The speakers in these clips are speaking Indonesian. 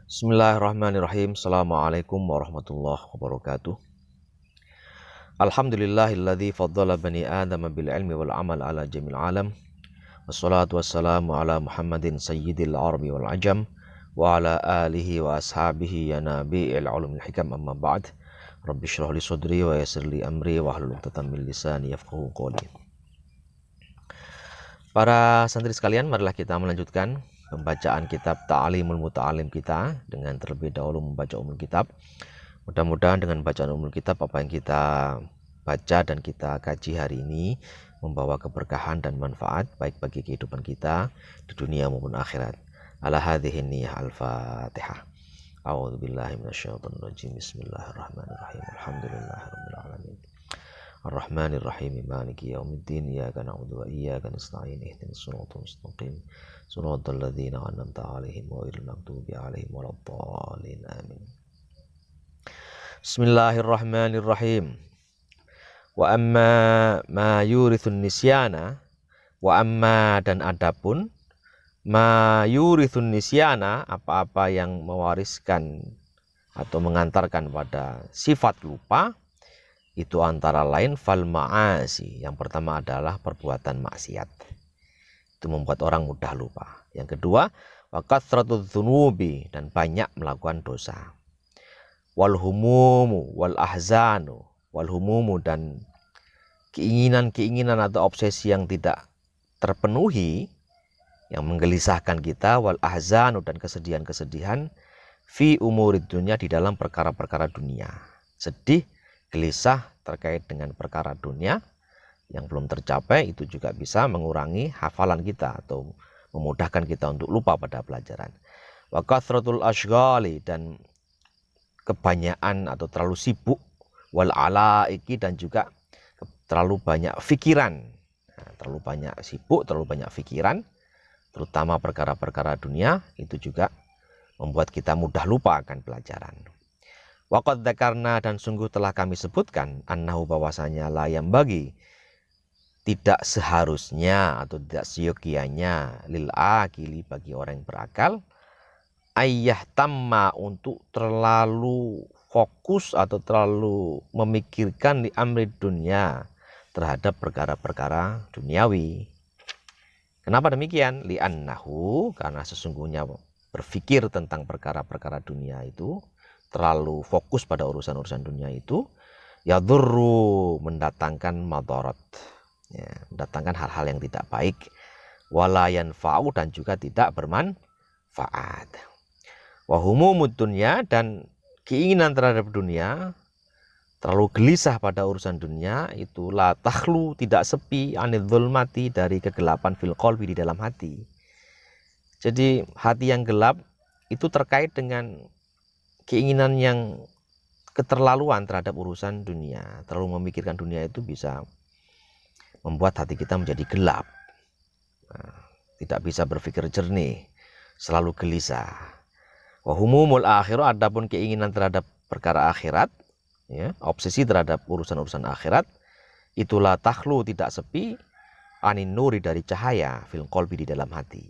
Bismillahirrahmanirrahim. Assalamualaikum warahmatullahi wabarakatuh. Alhamdulillahilladzi faddala bani Adam bil ilmi wal amal ala jamil alam. Wassalatu wassalamu ala Muhammadin sayyidil arabi wal ajam wa ala alihi wa ashabihi ya nabi'il ulumil hikam, amma ba'd. Rabbi shrah li sadri wa yassir li amri wa hlul 'uqdatam min lisani yafqahu qawli. Para santri sekalian, marilah kita melanjutkan pembacaan kitab Ta'limul Muta'alim kita dengan terlebih dahulu membaca umul kitab. Mudah-mudahan dengan bacaan umul kitab apa yang kita baca dan kita kaji hari ini membawa keberkahan dan manfaat baik bagi kehidupan kita di dunia maupun akhirat. Ala hadhihi niyyah al-Fatihah. A'udzu billahi minasyaitonir rajim. Bismillahirrahmanirrahim. Alhamdulillahirabbil alamin. Ar-Rahmanir Rahim, Maliki Yaumiddin, Iyyaka na'budu wa iyyaka nasta'in, ihdinas siratal mustaqim, siratal ladzina an'amta 'alaihim ghairil maghdubi 'alaihim waladdallin. Amin. Bismillahirrahmanirrahim. Wa amma ma yurithun nisyana, wa amma dan adapun ma yurithun nisyana, apa-apa yang mewariskan atau mengantarkan pada sifat lupa, itu antara lain fal ma'asi. Yang pertama adalah perbuatan maksiat. Itu membuat orang mudah lupa. Yang kedua, wa kathratudz dzunubi, dan banyak melakukan dosa. Wal humumu wal ahzanu. Wal humumu, dan keinginan-keinginan atau obsesi yang tidak terpenuhi yang menggelisahkan kita, wal ahzanu, dan kesedihan-kesedihan fi umurid dunya, di dalam perkara-perkara dunia. Sedih, gelisah terkait dengan perkara dunia yang belum tercapai, itu juga bisa mengurangi hafalan kita atau memudahkan kita untuk lupa pada pelajaran. Wa kathratul ashghali, dan kebanyakan atau terlalu sibuk, wal alaiki, dan juga terlalu banyak pikiran. Nah, terlalu banyak sibuk, terlalu banyak pikiran, terutama perkara-perkara dunia, itu juga membuat kita mudah lupa akan pelajaran. Waqad dzakarna, dan sungguh telah kami sebutkan, annahu, bahwasanya layam bagi, tidak seharusnya atau tidak seyogianya, lil akili, bagi orang yang berakal, ayyah tamma, untuk terlalu fokus atau terlalu memikirkan di amri dunia, terhadap perkara-perkara duniawi. Kenapa demikian? Li'annahu, karena sesungguhnya berpikir tentang perkara-perkara dunia itu, terlalu fokus pada urusan-urusan dunia itu, yadurru, mendatangkan madarat, ya, mendatangkan hal-hal yang tidak baik, wala yanfa'u, dan juga tidak bermanfaat. Wa humumud dunya, dan keinginan terhadap dunia, terlalu gelisah pada urusan dunia itu, la takhlu, tidak sepi, anil zulmati, dari kegelapan fil qalbi, di dalam hati. Jadi hati yang gelap itu terkait dengan keinginan yang keterlaluan terhadap urusan dunia. Terlalu memikirkan dunia itu bisa membuat hati kita menjadi gelap. Nah, tidak bisa berpikir jernih, selalu gelisah. Wa humumul akhirah, adapun keinginan terhadap perkara akhirat, ya, obsesi terhadap urusan-urusan akhirat, itulah takhlu, tidak sepi, anin nuri, dari cahaya, fil qalbi, di dalam hati.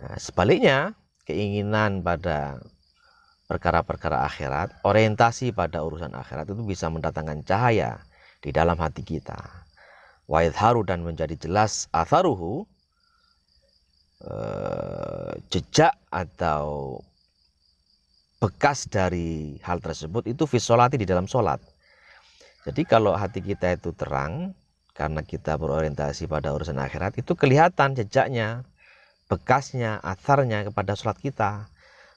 Nah, sebaliknya, keinginan pada perkara-perkara akhirat, orientasi pada urusan akhirat, itu bisa mendatangkan cahaya di dalam hati kita. Wa idharu, dan menjadi jelas atharuhu, jejak atau bekas dari hal tersebut itu fi sholati, di dalam sholat. Jadi kalau hati kita itu terang karena kita berorientasi pada urusan akhirat, itu kelihatan jejaknya, bekasnya, atharnya kepada sholat kita.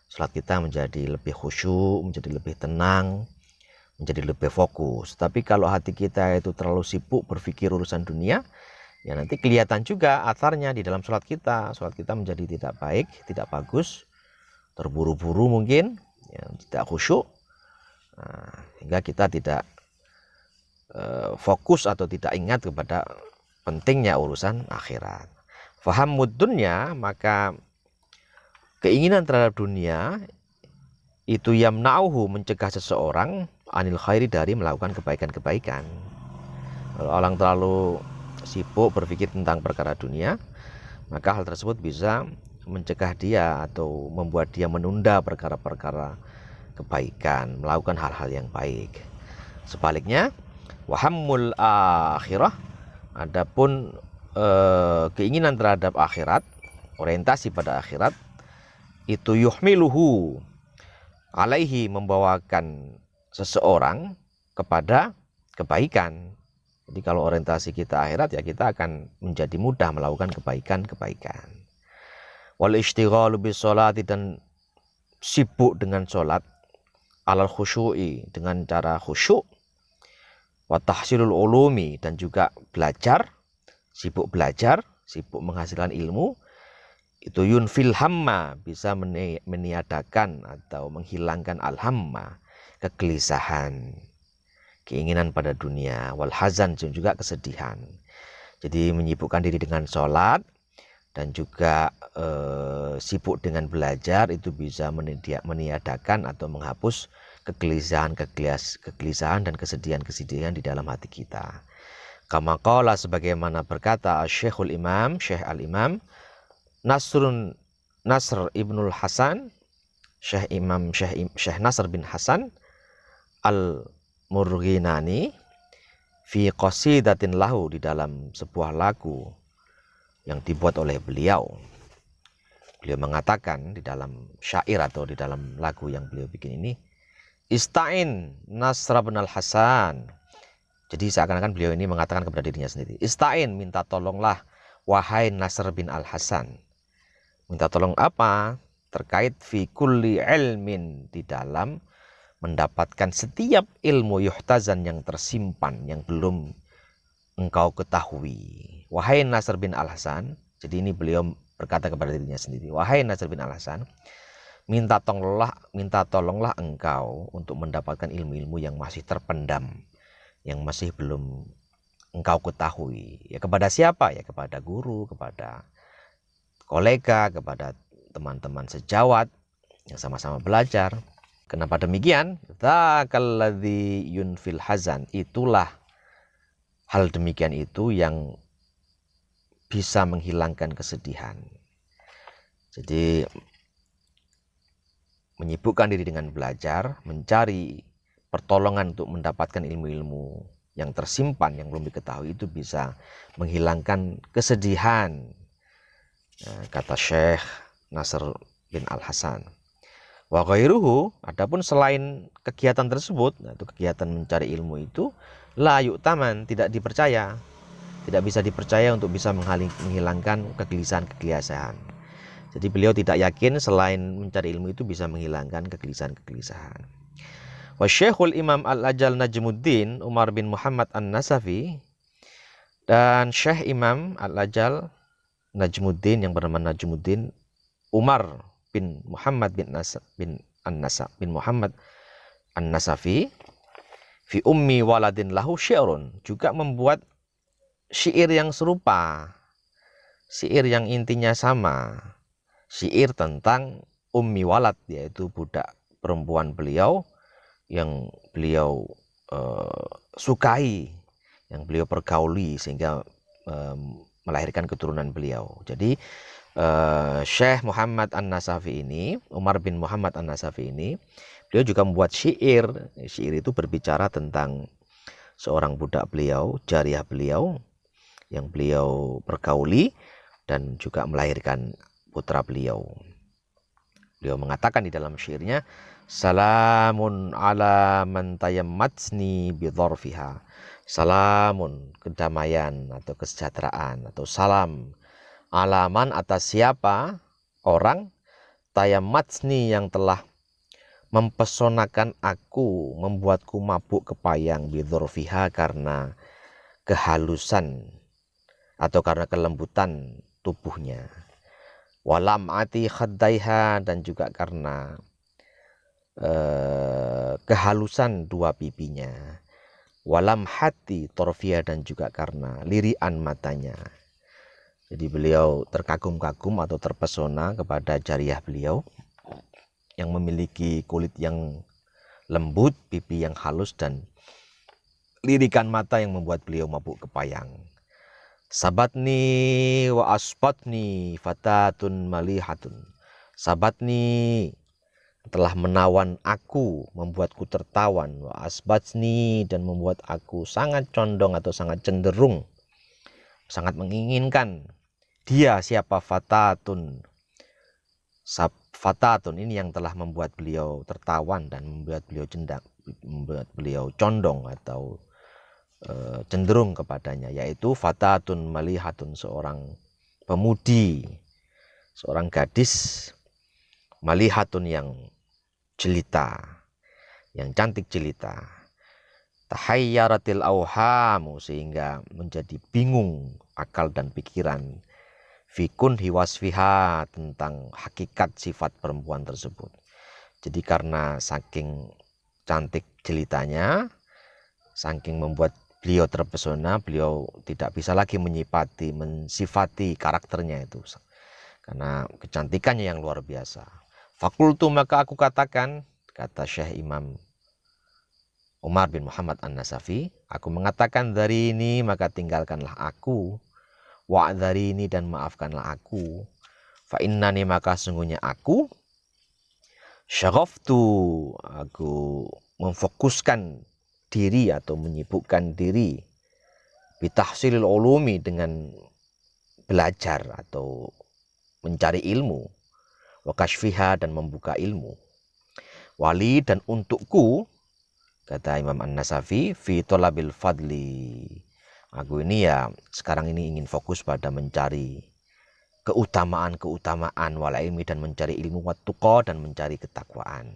Sholat kita menjadi lebih khusyuk, menjadi lebih tenang, menjadi lebih fokus. Tapi kalau hati kita itu terlalu sibuk berpikir urusan dunia, ya nanti kelihatan juga atharnya di dalam sholat kita. Sholat kita menjadi tidak baik, tidak bagus, terburu-buru mungkin, ya, tidak khusyuk, hingga kita tidak fokus atau tidak ingat kepada pentingnya urusan akhirat. Fahammud dunya, maka keinginan terhadap dunia itu yamna'uhu, mencegah seseorang anil khairi, dari melakukan kebaikan-kebaikan. Kalau orang terlalu sibuk berpikir tentang perkara dunia, maka hal tersebut bisa mencegah dia atau membuat dia menunda perkara-perkara kebaikan, melakukan hal-hal yang baik. Sebaliknya, wahammul akhirah, adapun keinginan terhadap akhirat, orientasi pada akhirat, itu yuhmiluhu alaihi, membawakan seseorang kepada kebaikan. Jadi kalau orientasi kita akhirat, ya kita akan menjadi mudah melakukan kebaikan-kebaikan. Wal ishtighalu bis sholati, dan sibuk dengan sholat, alal khusyu'i, dengan cara khusyuk, wa tahsilul ulumi, dan juga belajar, sibuk menghasilkan ilmu, itu yunfil hamma, bisa meniadakan atau menghilangkan al-hamma, kegelisahan, keinginan pada dunia, wal hazan, juga kesedihan. Jadi menyibukkan diri dengan sholat dan juga sibuk dengan belajar itu bisa meniadakan atau menghapus kegelisahan dan kesedihan di dalam hati kita. Kama qala, sebagaimana berkata Syekhul Imam, Syekh Al-Imam Nasr Ibnul Hasan, Syekh Nasr bin Hasan Al-Murghinani fi qasidatin lahu, di dalam sebuah lagu yang dibuat oleh beliau. Beliau mengatakan di dalam syair atau di dalam lagu yang beliau bikin ini, Ista'in Nasr bin Al-Hasan. Jadi seakan-akan beliau ini mengatakan kepada dirinya sendiri, Ista'in, minta tolonglah wahai Nasr bin Al-Hasan. Minta tolong apa? Terkait fi kulli ilmin, di dalam mendapatkan setiap ilmu yuhtazan, yang tersimpan, yang belum engkau ketahui. Wahai Nasr bin Al-Hasan, jadi ini beliau berkata kepada dirinya sendiri, wahai Nasr bin Al-Hasan, minta tolonglah engkau untuk mendapatkan ilmu-ilmu yang masih terpendam, yang masih belum engkau ketahui. Ya kepada siapa? Ya kepada guru, kepada kolega, kepada teman-teman sejawat yang sama-sama belajar. Kenapa demikian? Dzakalladzi yunfil hazan, itulah hal demikian itu yang bisa menghilangkan kesedihan. Jadi menyibukkan diri dengan belajar, mencari pertolongan untuk mendapatkan ilmu-ilmu yang tersimpan, yang belum diketahui, itu bisa menghilangkan kesedihan, kata Syekh Nasr bin Al-Hasan. Wa ghairuhu, adapun selain kegiatan tersebut, yaitu kegiatan mencari ilmu itu, la yu'taman, tidak dipercaya, tidak bisa dipercaya untuk bisa menghilangkan kegelisahan. Jadi beliau tidak yakin selain mencari ilmu itu bisa menghilangkan kegelisahan. Wa Syekhul Imam Al-Ajal Najmuddin Umar bin Muhammad An-Nasafi, dan Syekh Imam Al-Ajal Najmuddin yang bernama Najmuddin Umar bin Muhammad bin Muhammad An-Nasafi fi ummi waladin lahu syi'run, juga membuat syair yang serupa, syair yang intinya sama, syair tentang ummi walad, yaitu budak perempuan beliau yang beliau sukai, yang beliau pergauli sehingga melahirkan keturunan beliau. Jadi Syekh Muhammad An-Nasafi ini, Umar bin Muhammad An-Nasafi ini, beliau juga membuat syair. Syair itu berbicara tentang seorang budak beliau, jariyah beliau, yang beliau pergauli dan juga melahirkan putra beliau. Beliau mengatakan di dalam syairnya, salamun ala man tayammatsni bidharfiha. Salamun, kedamaian atau kesejahteraan, atau salam, alaman, atas siapa orang, tayammatsni, yang telah mempesonakan aku, membuatku mabuk kepayang, bidharfiha, karena kehalusan atau karena kelembutan tubuhnya, walam ati khaddaiha, dan juga karena kehalusan dua pipinya, walam hati torfia, dan juga karena lirian matanya. Jadi beliau terkagum-kagum atau terpesona kepada jariyah beliau yang memiliki kulit yang lembut, pipi yang halus, dan lirikan mata yang membuat beliau mabuk kepayang. Sabatni wa asbatni fatatun malihatun. Sabatni telah menawan aku, membuatku tertawan. Wa asbatni dan membuat aku sangat condong atau sangat cenderung, sangat menginginkan. Dia siapa? Fatatun. Fatatun ini yang telah membuat beliau tertawan dan membuat beliau membuat beliau condong atau cenderung kepadanya, yaitu fatatun malihatun, seorang pemudi, seorang gadis malihatun yang jelita, yang cantik jelita. Tahayyaratil auhamu, sehingga menjadi bingung akal dan pikiran, fikun hiwasfiha, tentang hakikat sifat perempuan tersebut. Jadi karena saking cantik jelitanya, saking membuat beliau terpesona, beliau tidak bisa lagi mensifati karakternya itu, karena kecantikannya yang luar biasa. Fakultu, maka aku katakan, kata Syekh Imam Umar bin Muhammad An-Nasafi, aku mengatakan, dari ini maka tinggalkanlah aku, dari ini dan maafkanlah aku, fa innani maka sungguhnya aku, syaghaftu, aku memfokuskan diri atau menyibukkan diri, bitahsilil ulumi, dengan belajar atau mencari ilmu, wa kashfiha, dan membuka ilmu, wali, dan untukku, kata Imam An-Nasafi, fi thalabil fadli, aku ini ya sekarang ini ingin fokus pada mencari keutamaan wal ilmi, dan mencari ilmu, wat tuqa, dan mencari ketakwaan.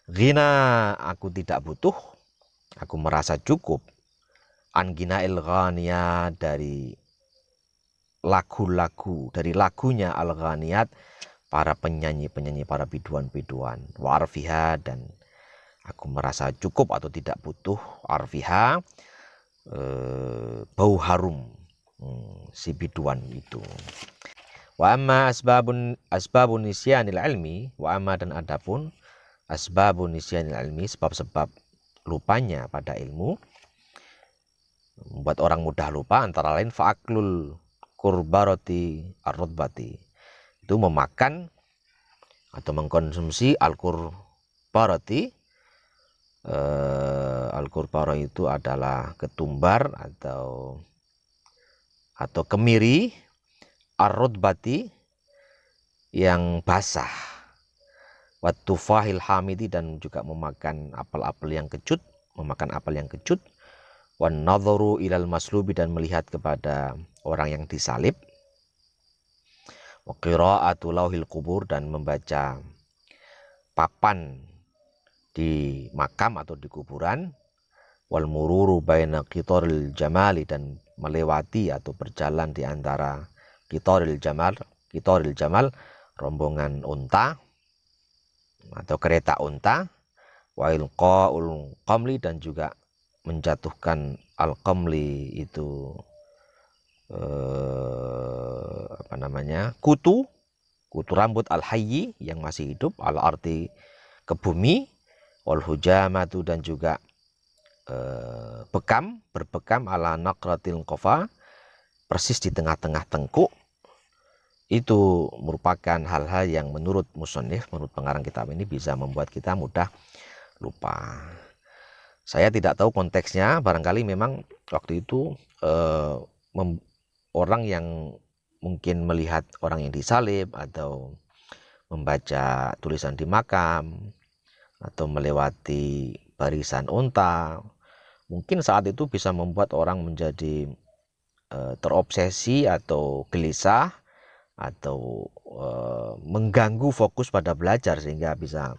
Ghina, aku tidak butuh, aku merasa cukup, an ghinail ghaniyat, dari lagu-lagu, dari lagunya al ghaniyat, para penyanyi-penyanyi, para biduan-biduan, wa arfiha, dan aku merasa cukup atau tidak butuh, arfiha, bau harum si biduan itu. Wa amma asbabun nisyanil ilmi, wa amma, dan adapun asbabun nisyanil ilmi, sebab-sebab lupanya pada ilmu, membuat orang mudah lupa, antara lain fa'aklul kurbaroti ar-rutbati, itu memakan atau mengkonsumsi al-kurbaroti. Al-kurbaro itu adalah ketumbar atau kemiri, ar-rutbati, yang basah, watufahil hamidi, dan juga memakan apel-apel yang kecut, wan nadharu ilal maslubi, dan melihat kepada orang yang disalib, wa qira'atu lauhil kubur, dan membaca papan di makam atau di kuburan, wal mururu baina qitaril jamali, dan melewati atau berjalan di antara qitaril jamal, rombongan unta atau kereta unta, wa ilqaul qamli, dan juga menjatuhkan al-qamli itu kutu rambut al-hayyi, yang masih hidup, al-arti, ke bumi, wal hujamatu, dan juga berbekam ala naqratil qafa, persis di tengah-tengah tengkuk. Itu merupakan hal-hal yang menurut musannif, menurut pengarang kitab ini, bisa membuat kita mudah lupa. Saya tidak tahu konteksnya, barangkali memang waktu itu orang yang mungkin melihat orang yang disalib, atau membaca tulisan di makam, atau melewati barisan unta, mungkin saat itu bisa membuat orang menjadi terobsesi atau gelisah, atau mengganggu fokus pada belajar, sehingga bisa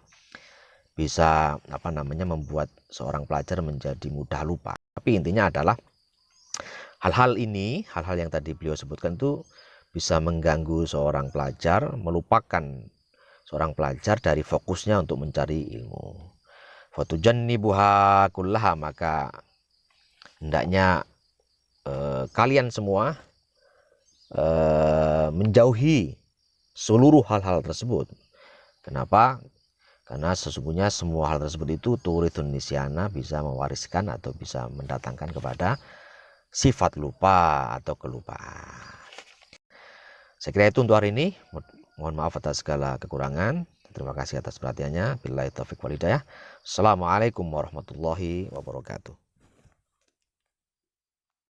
membuat seorang pelajar menjadi mudah lupa. Tapi intinya adalah hal-hal yang tadi beliau sebutkan itu bisa mengganggu seorang pelajar, melupakan seorang pelajar dari fokusnya untuk mencari ilmu. Fatujannibuha kullaha, maka hendaknya kalian semua menjauhi seluruh hal-hal tersebut. Kenapa? Karena sesungguhnya semua hal tersebut itu turithun nisyana, bisa mewariskan atau bisa mendatangkan kepada sifat lupa atau kelupaan. Saya kira itu untuk hari ini. Mohon maaf atas segala kekurangan. Terima kasih atas perhatiannya. Billahi taufiq wal hidayah. Assalamualaikum warahmatullahi wabarakatuh.